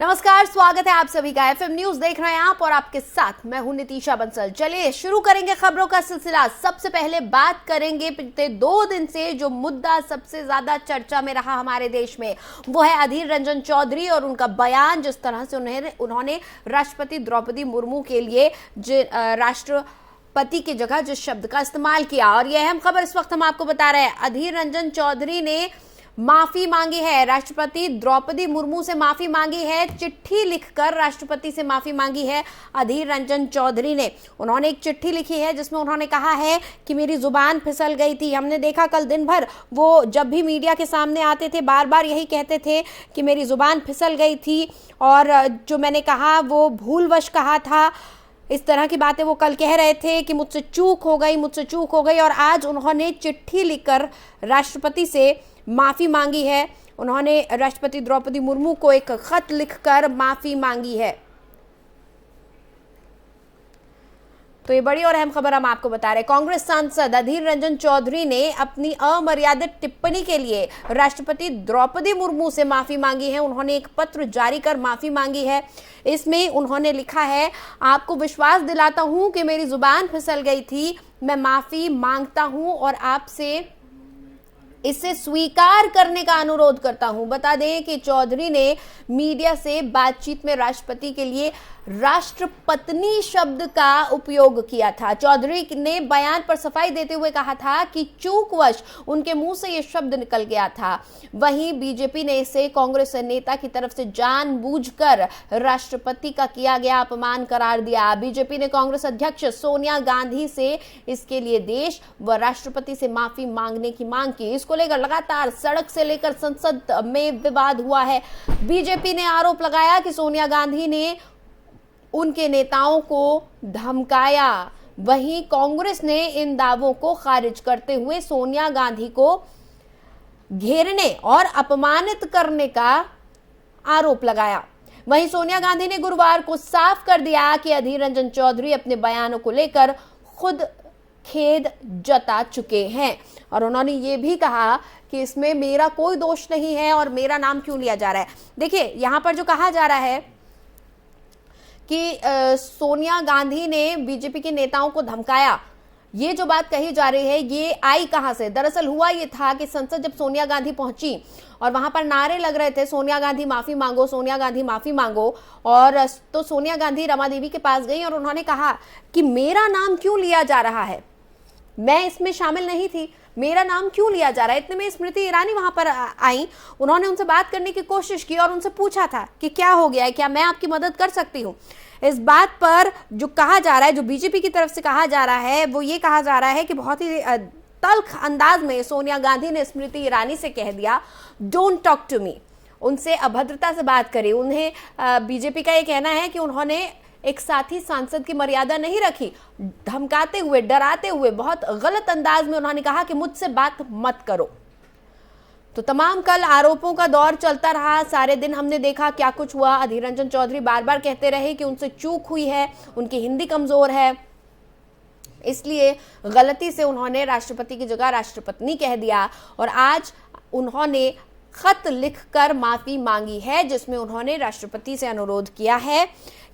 नमस्कार, स्वागत है आप सभी का। एफएम न्यूज देख रहे हैं आप और आपके साथ मैं हूं नितीशा बंसल। चलिए शुरू करेंगे खबरों का सिलसिला। सबसे पहले बात करेंगे पिछले 2 दिन से जो मुद्दा सबसे ज्यादा चर्चा में रहा हमारे देश में, वो है अधीर रंजन चौधरी और उनका बयान, जिस तरह से उन्होंने राष्ट्रपति द्रौपदी मुर्मू के लिए राष्ट्रपति की जगह जिस शब्द का इस्तेमाल किया। और यह अहम खबर इस वक्त हम आपको बता रहे हैं। अधीर रंजन चौधरी ने माफी मांगी है, राष्ट्रपति द्रौपदी मुर्मू से माफी मांगी है, चिट्ठी लिखकर राष्ट्रपति से माफी मांगी है अधीर रंजन चौधरी ने। उन्होंने एक चिट्ठी लिखी है जिसमें उन्होंने कहा है कि मेरी जुबान फिसल गई थी। हमने देखा कल दिन भर वो जब भी मीडिया के सामने आते थे बार बार यही कहते थे कि मेरी जुबान फिसल गई थी और जो मैंने कहा वो भूलवश कहा था। इस तरह की बातें वो कल कह रहे थे कि मुझसे चूक हो गई और आज उन्होंने चिट्ठी लिखकर राष्ट्रपति से माफी मांगी है। उन्होंने राष्ट्रपति द्रौपदी मुर्मू को एक खत लिखकर माफी मांगी है। तो ये बड़ी और अहम खबर हम आपको बता रहे हैं। कांग्रेस सांसद अधीर रंजन चौधरी ने अपनी अमर्यादित टिप्पणी के लिए राष्ट्रपति द्रौपदी मुर्मू से माफी मांगी है। उन्होंने एक पत्र जारी कर माफी मांगी है। इसमें उन्होंने लिखा है, आपको विश्वास दिलाता हूं कि मेरी जुबान फिसल गई थी। मैं माफी मांगता हूं और आपसे इसे स्वीकार करने का अनुरोध करता हूं। बता दें कि चौधरी ने मीडिया से बातचीत में राष्ट्रपति के लिए राष्ट्रपत्नी शब्द का उपयोग किया था। चौधरी ने बयान पर सफाई देते हुए कहा था कि चूकवश उनके मुंह से यह शब्द निकल गया था। वहीं बीजेपी ने इसे कांग्रेस नेता की तरफ से जानबूझकर राष्ट्रपति का किया गया अपमान करार दिया। बीजेपी ने कांग्रेस अध्यक्ष सोनिया गांधी से इसके लिए देश व राष्ट्रपति से माफी मांगने की मांग की। इसको लेकर लगातार सड़क से लेकर संसद में विवाद हुआ है। बीजेपी ने आरोप लगाया कि सोनिया गांधी ने उनके नेताओं को धमकाया। वहीं कांग्रेस ने इन दावों को खारिज करते हुए सोनिया गांधी को घेरने और अपमानित करने का आरोप लगाया। वहीं सोनिया गांधी ने गुरुवार को साफ कर दिया कि अधीर रंजन चौधरी अपने बयानों को लेकर खुद खेद जता चुके हैं और उन्होंने ये भी कहा कि इसमें मेरा कोई दोष नहीं है और मेरा नाम क्यों लिया जा रहा है। देखिए, यहां पर जो कहा जा रहा है कि सोनिया गांधी ने बीजेपी के नेताओं को धमकाया, ये जो बात कही जा रही है ये आई कहां से? दरअसल हुआ ये था कि संसद जब सोनिया गांधी पहुंची और वहां पर नारे लग रहे थे, सोनिया गांधी माफी मांगो, सोनिया गांधी माफी मांगो। और तो सोनिया गांधी रमा देवी के पास गई और उन्होंने कहा कि मेरा नाम क्यों लिया जा रहा है, मैं इसमें शामिल नहीं थी, मेरा नाम क्यों लिया जा रहा है। इतने में स्मृति ईरानी वहां पर आई। उन्होंने उनसे बात करने की कोशिश की और उनसे पूछा था कि क्या हो गया है, क्या मैं आपकी मदद कर सकती हूँ। इस बात पर जो कहा जा रहा है, जो बीजेपी की तरफ से कहा जा रहा है, वो ये कहा जा रहा है कि बहुत ही तल्ख अंदाज में सोनिया गांधी ने स्मृति ईरानी से कह दिया, डोंट टॉक टू मी। उनसे अभद्रता से बात करी। उन्हें बीजेपी का ये कहना है कि उन्होंने एक साथी सांसद की मर्यादा नहीं रखी। धमकाते हुए, डराते हुए, बहुत गलत अंदाज में उन्होंने कहा कि मुझसे बात मत करो। तो तमाम कल आरोपों का दौर चलता रहा। सारे दिन हमने देखा क्या कुछ हुआ। अधीर रंजन चौधरी बार बार कहते रहे कि उनसे चूक हुई है, उनकी हिंदी कमजोर है, इसलिए गलती से उन्होंने राष्ट्रपति की जगह राष्ट्रपत्नी कह दिया। और आज उन्होंने खत लिखकर माफी मांगी है जिसमें उन्होंने राष्ट्रपति से अनुरोध किया है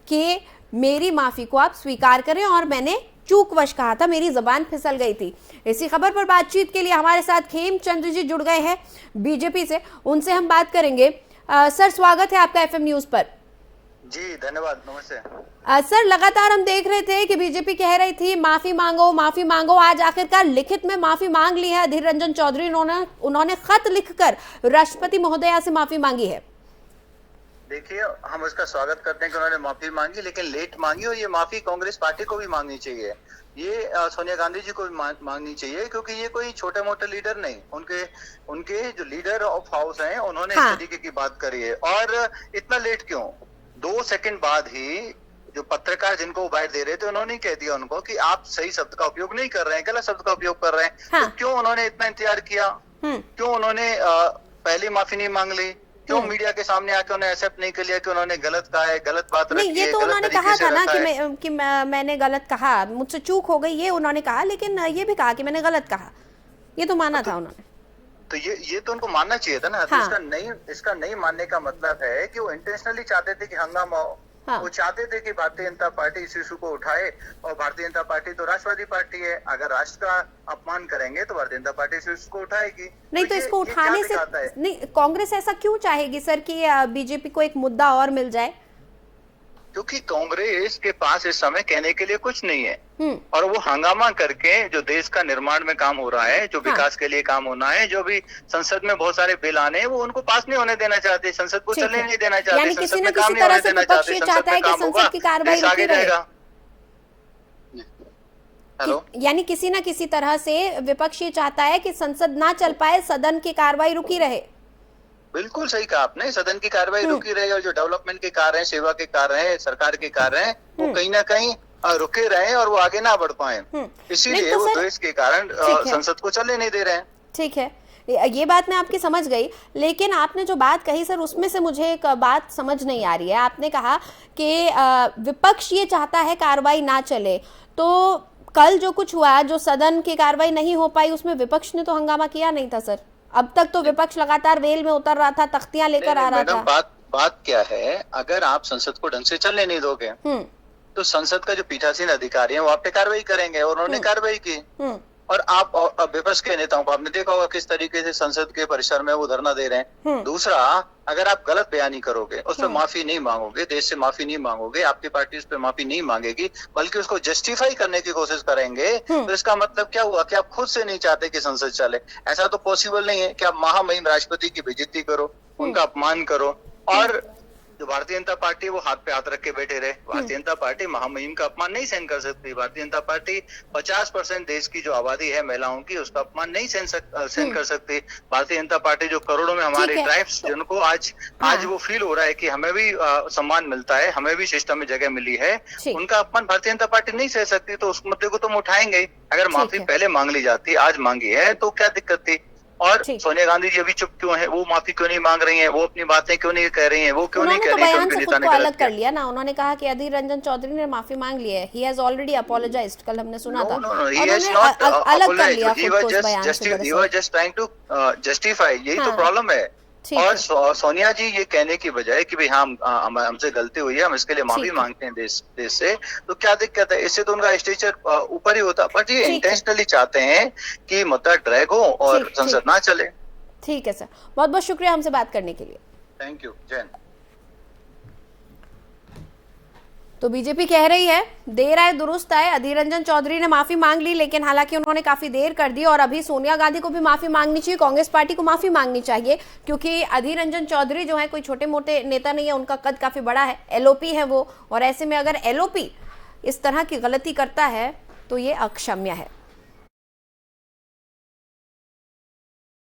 कि मेरी माफी को आप स्वीकार करें और मैंने चूकवश कहा था, मेरी जबान फिसल गई थी। इसी खबर पर बातचीत के लिए हमारे साथ खेमचंद्र जी जुड़ गए हैं बीजेपी से, उनसे हम बात करेंगे। सर, स्वागत है आपका एफएम न्यूज पर। जी धन्यवाद, नमस्ते। सर, लगातार हम देख रहे थे कि बीजेपी कह रही थी माफी मांगो माफी मांगो। आज आखिरकार लिखित में माफी मांग ली है अधीर रंजन चौधरी। उन्होंने खत लिखकर राष्ट्रपति महोदया से माफी मांगी है। देखिए, हम उसका स्वागत करते हैं कि उन्होंने माफी मांगी, लेकिन लेट मांगी। और ये माफी कांग्रेस पार्टी को भी मांगनी चाहिए, ये सोनिया गांधी जी को भी मांगनी चाहिए, क्योंकि ये कोई छोटे मोटे लीडर नहीं, उनके जो लीडर ऑफ हाउस हैं उन्होंने इस तरीके की बात करी है। और इतना लेट क्यों? 2 सेकंड बाद ही जो पत्रकार जिनको बाइट दे रहे थे उन्होंने कह दिया उनको कि आप सही शब्द का उपयोग नहीं कर रहे हैं, गलत शब्द का उपयोग कर रहे हैं। तो क्यों उन्होंने इतना इंतजार किया? क्यों उन्होंने पहले माफी नहीं मांग ली? क्यों मीडिया के सामने आके उन्होंने एक्सेप्ट नहीं कर लिया कि उन्होंने गलत कहा है, गलत बात रखी है? ये तो उन्होंने कहा था ना कि मैंने गलत कहा, मुझसे चूक हो गई, ये उन्होंने कहा, लेकिन ये भी कहा कि मैंने गलत कहा, ये तो माना था उन्होंने। तो तो ये तो उनको मानना चाहिए था ना। हाँ। तो इसका नहीं मानने का मतलब है कि वो इंटेंशनली चाहते थे कि हंगामा हो। हाँ। वो चाहते थे कि भारतीय जनता पार्टी इस इशू को उठाए, और भारतीय जनता पार्टी तो राष्ट्रवादी पार्टी है, अगर राष्ट्र का अपमान करेंगे तो भारतीय जनता पार्टी इस इशू को उठाएगी। नहीं तो इसको ये उठाने क्या से दिखाता है? नहीं, कांग्रेस ऐसा क्यों चाहेगी सर कि बीजेपी को एक मुद्दा और मिल जाए? क्योंकि कांग्रेस के पास इस समय कहने के लिए कुछ नहीं है, और वो हंगामा करके जो देश का निर्माण में काम हो रहा है, जो विकास के लिए काम होना है, जो भी संसद में बहुत सारे बिल आने हैं, वो उनको पास नहीं होने देना चाहते, संसद को चलने नहीं देना चाहते, यानी संसद किसी में न काम किसी नहीं होने तरह से देना विपक्ष चाहते, ये संसद चाहता में है कि काम होगा, संसद की कार्रवाई देश आगे रुकी रहे। जाएगा। हेलो, यानी किसी न किसी तरह से विपक्ष ये चाहता है कि संसद ना चल पाए, सदन की कार्रवाई रुकी रहे। बिल्कुल सही कहा आपने, सदन की कार्रवाई रुकी रहे, और जो डेवलपमेंट के कार्य हैं, सेवा के कार्य हैं, सरकार के कार्य हैं, वो कहीं ना कहीं रुके रहे और वो आगे ना बढ़ पाए। इसीलिए तो वो सर, द्वेष के कारण संसद को चलने नहीं दे रहे हैं। ठीक है, ये बात मैं आपकी समझ गई, लेकिन आपने जो बात कही सर उसमें से मुझे एक बात समझ नहीं आ रही है। आपने कहा कि विपक्ष ये चाहता है कार्रवाई ना चले, तो कल जो कुछ हुआ, जो सदन की कार्रवाई नहीं हो पाई, उसमें विपक्ष ने तो हंगामा किया नहीं था सर। अब तक तो विपक्ष लगातार वेल में उतर रहा था, तख्तियां लेकर आ रहा था। बात क्या है, अगर आप संसद को ढंग से चलने नहीं दोगे तो संसद का जो पीठासीन अधिकारी है वो आप पे कार्रवाई करेंगे, और उन्होंने कार्रवाई की। और आप विपक्ष के नेताओं को आपने देखा होगा किस तरीके से संसद के परिसर में वो धरना दे रहे हैं। दूसरा, अगर आप गलत बयानी करोगे, उस पर माफी नहीं मांगोगे, देश से माफी नहीं मांगोगे, आपकी पार्टी उस पर माफी नहीं मांगेगी, बल्कि उसको जस्टिफाई करने की कोशिश करेंगे, तो इसका मतलब क्या हुआ कि आप खुद से नहीं चाहते कि संसद चले। ऐसा तो पॉसिबल नहीं है कि आप महामहिम राष्ट्रपति की बेइज्जती करो, उनका अपमान करो, और जो भारतीय जनता पार्टी वो हाथ पे हाथ रख के बैठे रहे। भारतीय जनता पार्टी महामहिम का अपमान नहीं सहन कर सकती। भारतीय जनता पार्टी 50% देश की जो आबादी है महिलाओं की, उसका अपमान नहीं सहन कर सकती। भारतीय जनता पार्टी जो करोड़ों में हमारे ट्राइब्स, जिनको आज वो फील हो रहा है कि हमें भी सम्मान मिलता है, हमें भी सिस्टम में जगह मिली है, उनका अपमान भारतीय जनता पार्टी नहीं सह सकती। तो उस मुद्दे को तो हम उठाएंगे ही। अगर माफी पहले मांग ली जाती, आज मांगी है, तो क्या दिक्कत थी? और सोनिया गांधी जी अभी चुप क्यों है? वो माफी क्यों नहीं मांग रही हैं? वो अपनी बातें क्यों नहीं कह रही हैं? वो क्यों नहीं कह रही हैं? उन्होंने तो बयान से खुद को अलग कर लिया ना। उन्होंने कहा कि अधीर रंजन चौधरी ने माफी मांग ली है। He has already apologized, कल हमने सुना था। अलग कर लिया खुद को उस बयान से। He was just trying to justify, यही तो प्रॉब्लम है। और सोनिया जी ये कहने की बजाय कि भाई हमसे गलती हुई है, हम इसके लिए माफी मांगते हैं देश से, तो क्या दिक्कत है? इससे तो उनका स्टेचर ऊपर ही होता। बट ये इंटेंशनली चाहते हैं कि मुद्दा ड्रैग हो और संसद ना चले। ठीक है सर, बहुत बहुत शुक्रिया हमसे बात करने के लिए। Thank you. जैन। तो बीजेपी कह रही है देर आए दुरुस्त आए, अधीर रंजन चौधरी ने माफी मांग ली, लेकिन हालांकि उन्होंने काफी देर कर दी, और अभी सोनिया गांधी को भी माफी मांगनी चाहिए, कांग्रेस पार्टी को माफी मांगनी चाहिए, क्योंकि अधीर रंजन चौधरी जो है कोई छोटे मोटे नेता नहीं है, उनका कद काफी बड़ा है, एलओपी है वो, और ऐसे में अगर एलओपी इस तरह की गलती करता है तो ये अक्षम्य है।